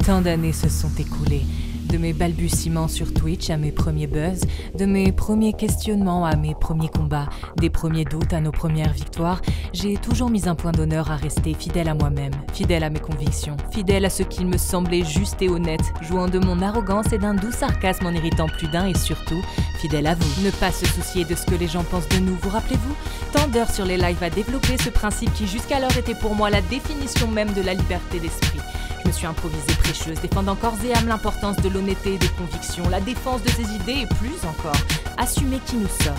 Tant d'années se sont écoulées, de mes balbutiements sur Twitch à mes premiers buzz, de mes premiers questionnements à mes premiers combats, des premiers doutes à nos premières victoires, j'ai toujours mis un point d'honneur à rester fidèle à moi-même, fidèle à mes convictions, fidèle à ce qu'il me semblait juste et honnête, jouant de mon arrogance et d'un doux sarcasme en irritant plus d'un et surtout, fidèle à vous. Ne pas se soucier de ce que les gens pensent de nous, vous rappelez-vous? Tant d'heures sur les lives à développer ce principe qui jusqu'alors était pour moi la définition même de la liberté d'esprit. Je me suis improvisée prêcheuse, défendant corps et âme l'importance de l'honnêteté et des convictions, la défense de ses idées et plus encore, assumer qui nous sommes.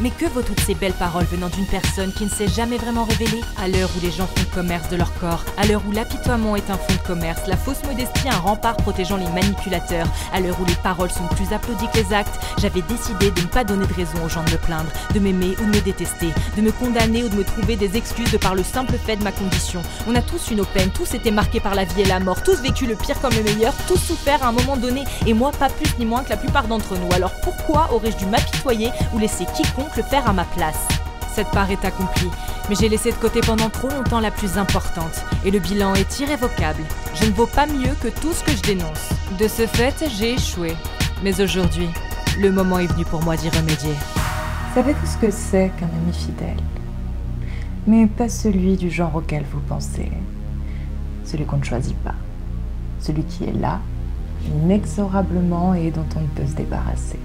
Mais que vaut toutes ces belles paroles venant d'une personne qui ne s'est jamais vraiment révélée? À l'heure où les gens font commerce de leur corps, à l'heure où l'apitoiement est un fonds de commerce, la fausse modestie un rempart protégeant les manipulateurs, à l'heure où les paroles sont plus applaudies que les actes, j'avais décidé de ne pas donner de raison aux gens de me plaindre, de m'aimer ou de me détester, de me condamner ou de me trouver des excuses de par le simple fait de ma condition. On a tous une peine, tous été marqués par la vie et la mort, tous vécu le pire comme le meilleur, tous souffert à un moment donné, et moi pas plus ni moins que la plupart d'entre nous. Alors pourquoi aurais-je dû m'apitoyer ou laisser quiconque le faire à ma place? Cette part est accomplie, mais j'ai laissé de côté pendant trop longtemps la plus importante, et le bilan est irrévocable. Je ne vaux pas mieux que tout ce que je dénonce. De ce fait, j'ai échoué. Mais aujourd'hui, le moment est venu pour moi d'y remédier. Savez-vous ce que c'est qu'un ami fidèle? Mais pas celui du genre auquel vous pensez. Celui qu'on ne choisit pas. Celui qui est là, inexorablement et dont on ne peut se débarrasser.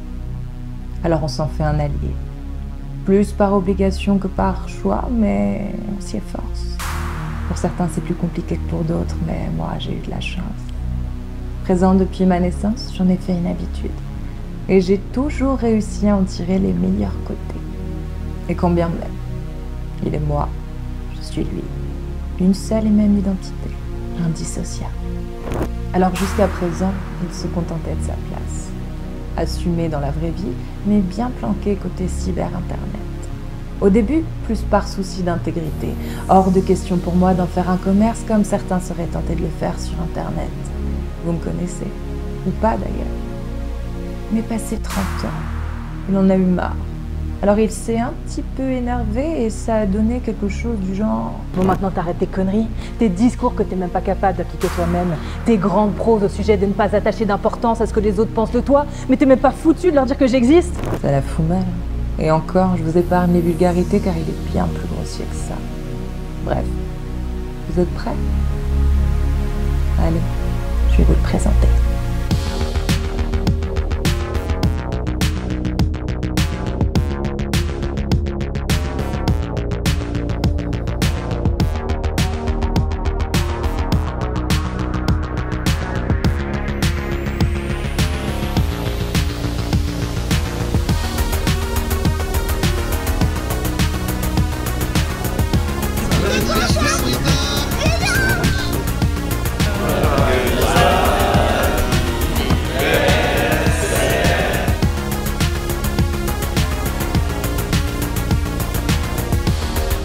Alors on s'en fait un allié. Plus par obligation que par choix, mais on s'y efforce. Pour certains, c'est plus compliqué que pour d'autres, mais moi, j'ai eu de la chance. Présent depuis ma naissance, j'en ai fait une habitude. Et j'ai toujours réussi à en tirer les meilleurs côtés. Et combien même. Il est moi, je suis lui. Une seule et même identité, indissociable. Alors jusqu'à présent, il se contentait de sa place. Assumé dans la vraie vie, mais bien planqué côté cyber-internet. Au début, plus par souci d'intégrité. Hors de question pour moi d'en faire un commerce comme certains seraient tentés de le faire sur internet. Vous me connaissez, ou pas d'ailleurs. Mais passé 30 ans, il en a eu marre. Alors il s'est un petit peu énervé et ça a donné quelque chose du genre... Bon, maintenant t'arrêtes tes conneries, tes discours que t'es même pas capable d'appliquer toi-même, tes grandes proses au sujet de ne pas attacher d'importance à ce que les autres pensent de toi, mais t'es même pas foutu de leur dire que j'existe. Ça la fout mal. Et encore, je vous épargne les vulgarités car il est bien plus grossier que ça. Bref, vous êtes prêts? Allez, je vais vous le présenter.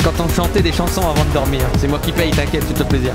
Quand on chantait des chansons avant de dormir, c'est moi qui paye, t'inquiète, c'est tout plaisir.